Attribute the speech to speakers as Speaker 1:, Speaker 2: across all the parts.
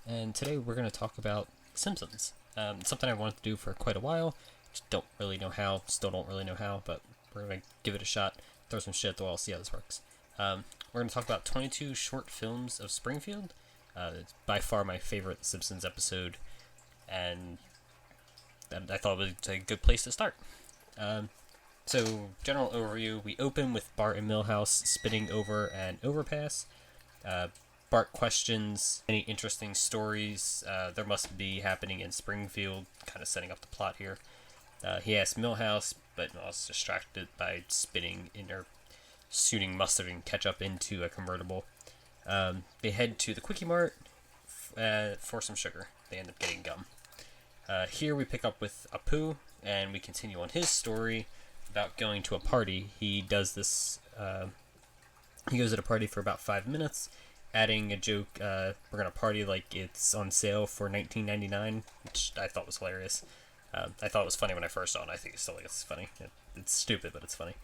Speaker 1: and today we're going to talk about Simpsons. Something I've wanted to do for quite a while. Just don't really know how, still don't really know how, but we're going to give it a shot, throw some shit at the wall, see how this works. We're going to talk about 22 short films of Springfield. It's by far my favorite Simpsons episode, and I thought it was a good place to start. So, general overview, we open with Bart and Milhouse spinning over an overpass. Bart questions any interesting stories there must be happening in Springfield, kind of setting up the plot here. He asks Milhouse, but Milhouse is distracted by spinning in or shooting mustard and ketchup into a convertible. They head to the Quickie Mart for some sugar. They end up getting gum. Here we pick up with Apu, and we continue on his story about going to a party. He does this. He goes at a party for about 5 minutes, adding a joke. We're gonna party like it's on sale for $19.99, which I thought was hilarious. I thought it was funny when I first saw it. I think it's funny. It's stupid, but it's funny.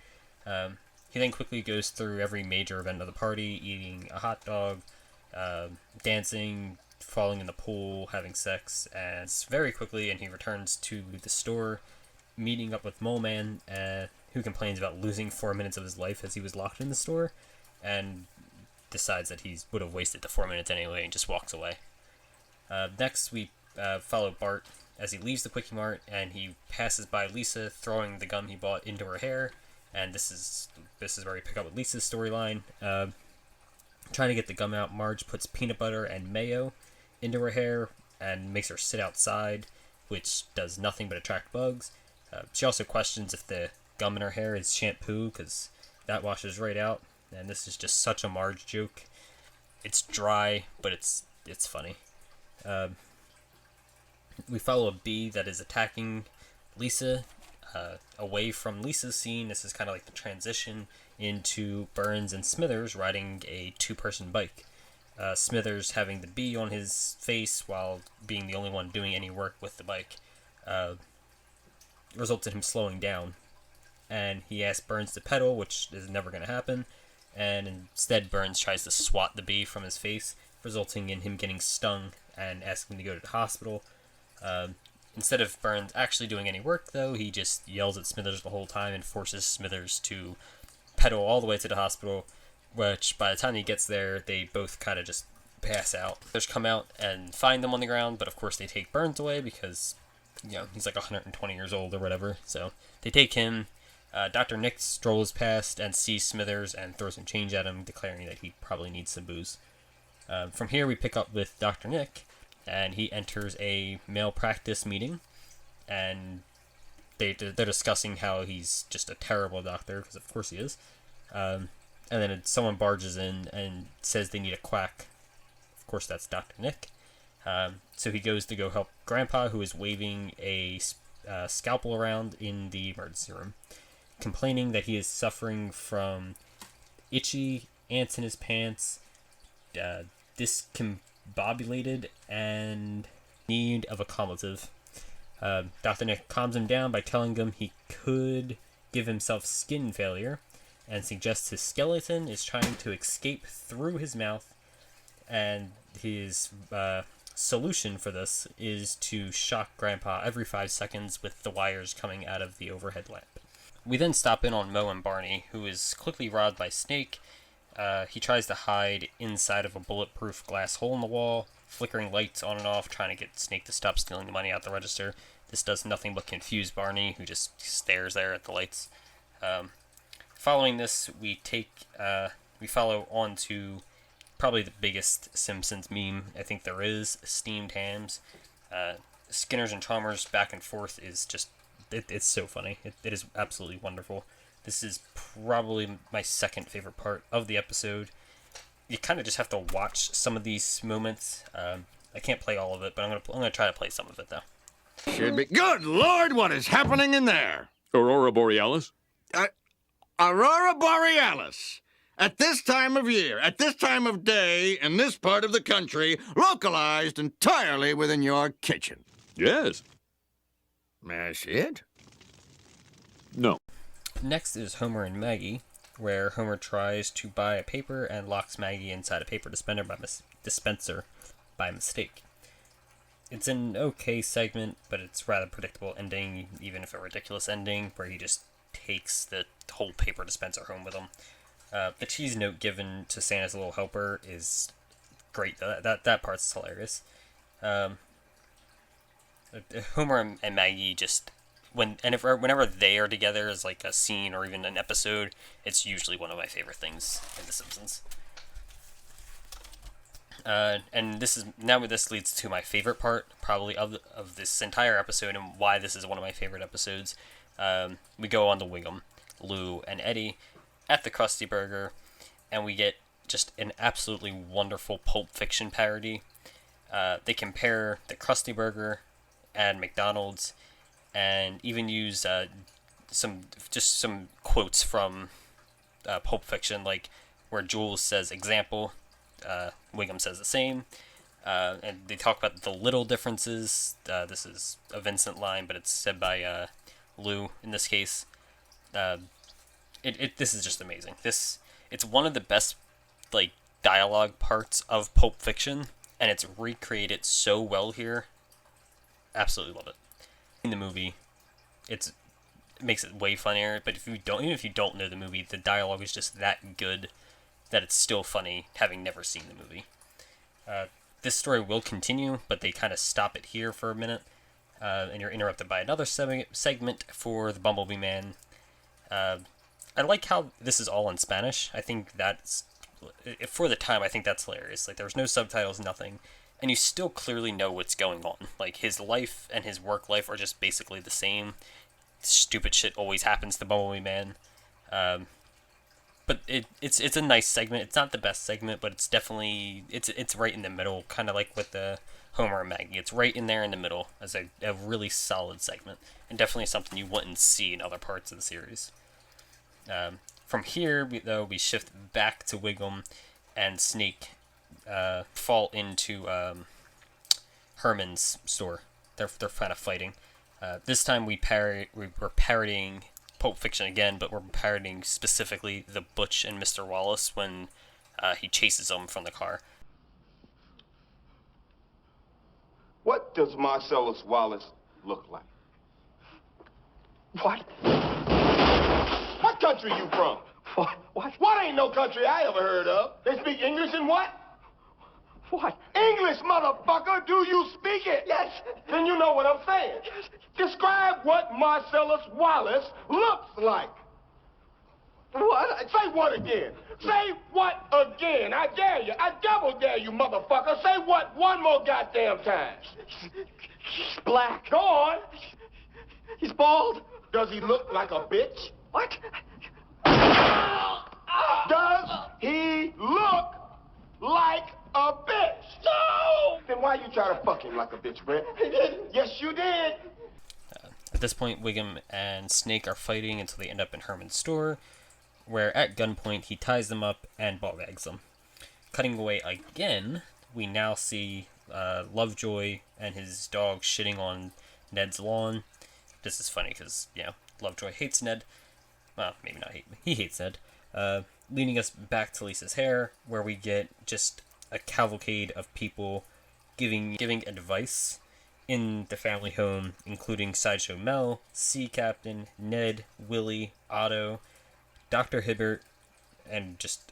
Speaker 1: He then quickly goes through every major event of the party, eating a hot dog, dancing, falling in the pool, having sex, and it's very quickly, and he returns to the store, meeting up with Mole Man, who complains about losing 4 minutes of his life as he was locked in the store, and decides that he would have wasted the 4 minutes anyway and just walks away. Next, we follow Bart as he leaves the Quickie Mart, and he passes by Lisa, throwing the gum he bought into her hair, and this is where we pick up with Lisa's storyline. Trying to get the gum out, Marge puts peanut butter and mayo into her hair and makes her sit outside, which does nothing but attract bugs. She also questions if the gum in her hair is shampoo, because that washes right out, and this is just such a Marge joke. It's dry, but it's funny. We follow a bee that is attacking Lisa. Away from Lisa's scene, this is kind of like the transition into Burns and Smithers riding a two-person bike. Smithers having the bee on his face while being the only one doing any work with the bike results in him slowing down. And he asks Burns to pedal, which is never going to happen. And instead, Burns tries to swat the bee from his face, resulting in him getting stung and asking to go to the hospital. Instead of Burns actually doing any work, though, he just yells at Smithers the whole time and forces Smithers to pedal all the way to the hospital, which by the time he gets there, they both kind of just pass out. Smithers come out and find them on the ground, but of course they take Burns away because, he's like 120 years old or whatever, so they take him. Dr. Nick strolls past and sees Smithers and throws some change at him, declaring that he probably needs some booze. From here, we pick up with Dr. Nick, and he enters a male practice meeting, and they're discussing how he's just a terrible doctor, because of course he is. And then someone barges in and says they need a quack. Of course, that's Dr. Nick. So he goes to go help Grandpa, who is waving a scalpel around in the emergency room, complaining that he is suffering from itchy, ants in his pants, discombobulated, and need of a calmative. Dr. Nick calms him down by telling him he could give himself skin failure, and suggests his skeleton is trying to escape through his mouth, and his solution for this is to shock Grandpa every 5 seconds with the wires coming out of the overhead lamp. We then stop in on Moe and Barney, who is quickly robbed by Snake. He tries to hide inside of a bulletproof glass hole in the wall, flickering lights on and off, trying to get Snake to stop stealing the money out the register. This does nothing but confuse Barney, who just stares there at the lights. Following this, we follow on to probably the biggest Simpsons meme I think there is, steamed hams. Skinner's and Chalmers back and forth is just, it's so funny. It is absolutely wonderful. This is probably my second favorite part of the episode. You kind of just have to watch some of these moments. I can't play all of it, but I'm gonna try to play some of it though.
Speaker 2: Should be. Good Lord, what is happening in there?
Speaker 3: Aurora Borealis?
Speaker 2: Aurora Borealis. At this time of year, at this time of day, in this part of the country, localized entirely within your kitchen.
Speaker 3: Yes.
Speaker 2: May I see it?
Speaker 3: No.
Speaker 1: Next is Homer and Maggie, where Homer tries to buy a paper and locks Maggie inside a paper dispenser by mistake. it's an okay segment, but it's rather predictable ending, even if a ridiculous ending, where he just takes the whole paper dispenser home with him. The cheese note given to Santa's little helper is great. That part's hilarious. Homer and Maggie just whenever they are together as like a scene or even an episode, it's usually one of my favorite things in The Simpsons. And this leads to my favorite part, probably of this entire episode, and why this is one of my favorite episodes. We go on to Wiggum, Lou, and Eddie at the Krusty Burger, and we get just an absolutely wonderful Pulp Fiction parody. They compare the Krusty Burger and McDonald's, and even use some quotes from Pulp Fiction, like where Jules says "example." Wiggum says the same, and they talk about the little differences. This is a Vincent line, but it's said by Lou in this case. This is just amazing. It's one of the best like dialogue parts of Pulp Fiction, and it's recreated so well here. Absolutely love it. In the movie, it makes it way funnier. But even if you don't know the movie, the dialogue is just that good that it's still funny, having never seen the movie. This story will continue, but they kind of stop it here for a minute, and you're interrupted by another segment for the Bumblebee Man. I like how this is all in Spanish. I think that's, for the time, I think that's hilarious. Like, there's no subtitles, nothing, and you still clearly know what's going on. Like, his life and his work life are just basically the same. Stupid shit always happens to Bumblebee Man. But it's a nice segment. It's not the best segment, but it's definitely it's right in the middle, kind of like with the Homer and Maggie. It's right in there in the middle as a really solid segment, and definitely something you wouldn't see in other parts of the series. From here, we shift back to Wiggum and Snake fall into Herman's store. They're kind of fighting. This time we're parodying Pulp Fiction again, but we're parodying specifically the Butch and Mr. Wallace when he chases them from the car.
Speaker 4: What does Marcellus Wallace look like? What? What country you from? What? What ain't no country I ever heard of? They speak English and what? What? English, motherfucker! Do you speak it? Yes. Then you know what I'm saying. Yes. Describe what Marcellus Wallace looks like. What? Say what again? Say what again? I dare you. I double dare you, motherfucker. Say what one more goddamn time. He's black. Go on. He's bald. Does he look like a bitch? What? Does he look like a bitch? No! Then why you try to fuck him like a bitch, Brett? I didn't. Yes, you did.
Speaker 1: At this point, Wiggum and Snake are fighting until they end up in Herman's store, where at gunpoint he ties them up and ball gags them. Cutting away again, we now see Lovejoy and his dog shitting on Ned's lawn. This is funny because, Lovejoy hates Ned. Well, maybe not hate, he hates Ned. Leading us back to Lisa's hair, where we get just a cavalcade of people giving advice in the family home, including Sideshow Mel, Sea Captain, Ned, Willie, Otto, Dr. Hibbert, and just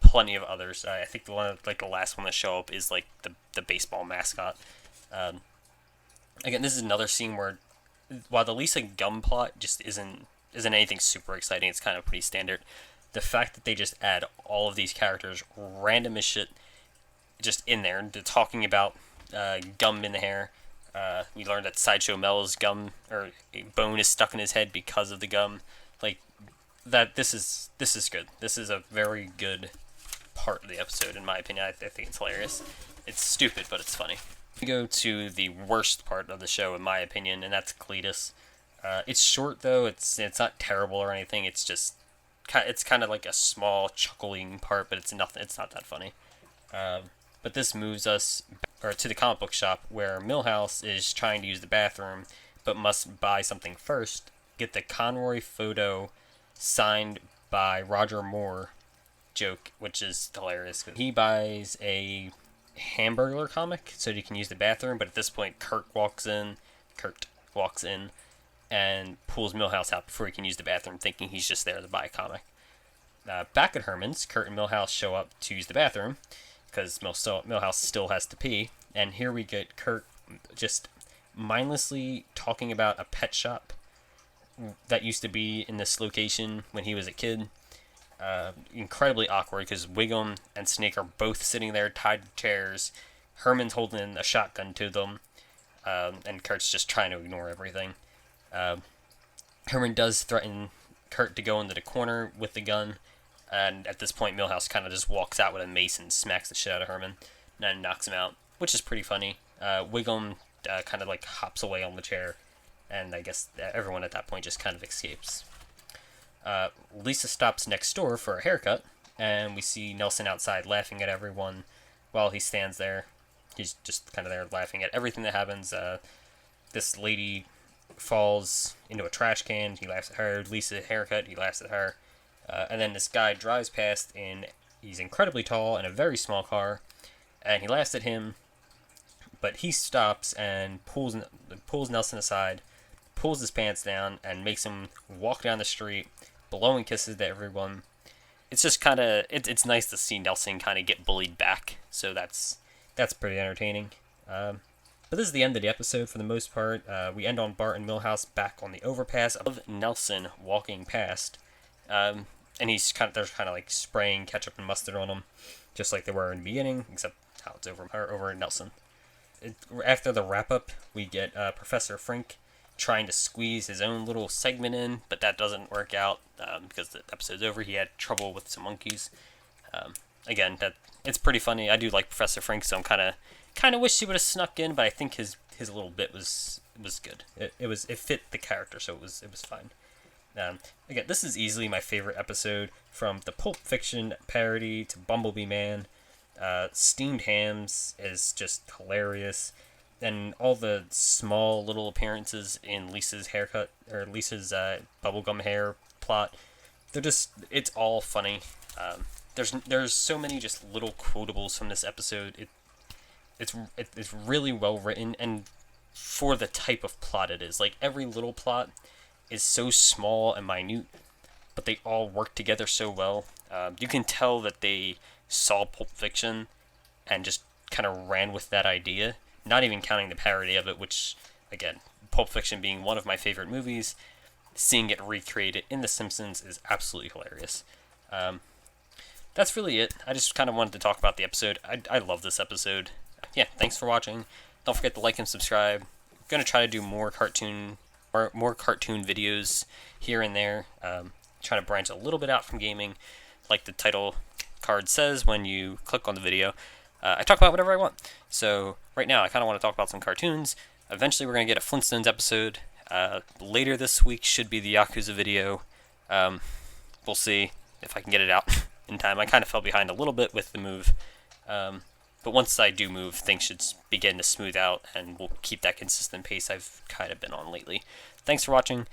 Speaker 1: plenty of others. I think the one, like the last one to show up is like the baseball mascot. Again, this is another scene where, while the Lisa Gum plot just isn't anything super exciting, it's kind of pretty standard. The fact that they just add all of these characters, random as shit, just in there, they're talking about gum in the hair. We learned that Sideshow Mel's gum, or a bone, is stuck in his head because of the gum. Like, that, this is good. This is a very good part of the episode, in my opinion. I think it's hilarious. It's stupid, but it's funny. We go to the worst part of the show, in my opinion, and that's Cletus. It's short, though. It's not terrible or anything. It's just, it's kind of like a small chuckling part, but it's not that funny. But this moves us to the comic book shop, where Milhouse is trying to use the bathroom, but must buy something first. Get the Conroy photo signed by Roger Moore joke, which is hilarious. He buys a Hamburglar comic, so you can use the bathroom. But at this point, Kurt walks in and pulls Milhouse out before he can use the bathroom, thinking he's just there to buy a comic. Back at Herman's, Kurt and Milhouse show up to use the bathroom because Milhouse still has to pee. And here we get Kurt just mindlessly talking about a pet shop that used to be in this location when he was a kid. Incredibly awkward because Wiggum and Snake are both sitting there tied to chairs. Herman's holding a shotgun to them, and Kurt's just trying to ignore everything. Herman does threaten Kurt to go into the corner with the gun, and at this point Milhouse kind of just walks out with a mace and smacks the shit out of Herman, and then knocks him out, which is pretty funny. Wiggum kind of like hops away on the chair, and I guess everyone at that point just kind of escapes. Lisa stops next door for a haircut, and we see Nelson outside laughing at everyone while he stands there. He's just kind of there laughing at everything that happens. This lady falls into a trash can. He laughs at her. Lisa haircut. He laughs at her. And then this guy drives past, and he's incredibly tall in a very small car, and he laughs at him, but he stops and pulls Nelson aside, pulls his pants down, and makes him walk down the street, blowing kisses to everyone. It's just kind of it's nice to see Nelson kind of get bullied back. So that's pretty entertaining. But this is the end of the episode for the most part. We end on Bart and Milhouse back on the overpass of Nelson walking past, and they're kind of like spraying ketchup and mustard on him, just like they were in the beginning, except how it's over Nelson. After the wrap up, we get Professor Frink trying to squeeze his own little segment in, but that doesn't work out because the episode's over. He had trouble with some monkeys. Again, it's pretty funny. I do like Professor Frink, so I'm kind of wish he would have snuck in, but I think his little bit was good. It fit the character, so it was fine. Again, this is easily my favorite episode, from the Pulp Fiction parody to Bumblebee Man. Steamed Hams is just hilarious, and all the small little appearances in Lisa's haircut or Lisa's bubblegum hair plot, it's all funny. There's so many just little quotables from this episode. It's really well written, and for the type of plot it is, like every little plot is so small and minute, but they all work together so well. You can tell that they saw Pulp Fiction and just kind of ran with that idea, not even counting the parody of it, which, again, Pulp Fiction being one of my favorite movies, seeing it recreated in The Simpsons is absolutely hilarious. That's really it. I just kind of wanted to talk about the episode. I love this episode. Yeah, thanks for watching. Don't forget to like and subscribe. I'm going to try to do more cartoon videos here and there. Trying to branch a little bit out from gaming, like the title card says when you click on the video. I talk about whatever I want. So right now I kind of want to talk about some cartoons. Eventually we're going to get a Flintstones episode. Later this week should be the Yakuza video. We'll see if I can get it out in time. I kind of fell behind a little bit with the move. But once I do move, things should begin to smooth out, and we'll keep that consistent pace I've kind of been on lately. Thanks for watching.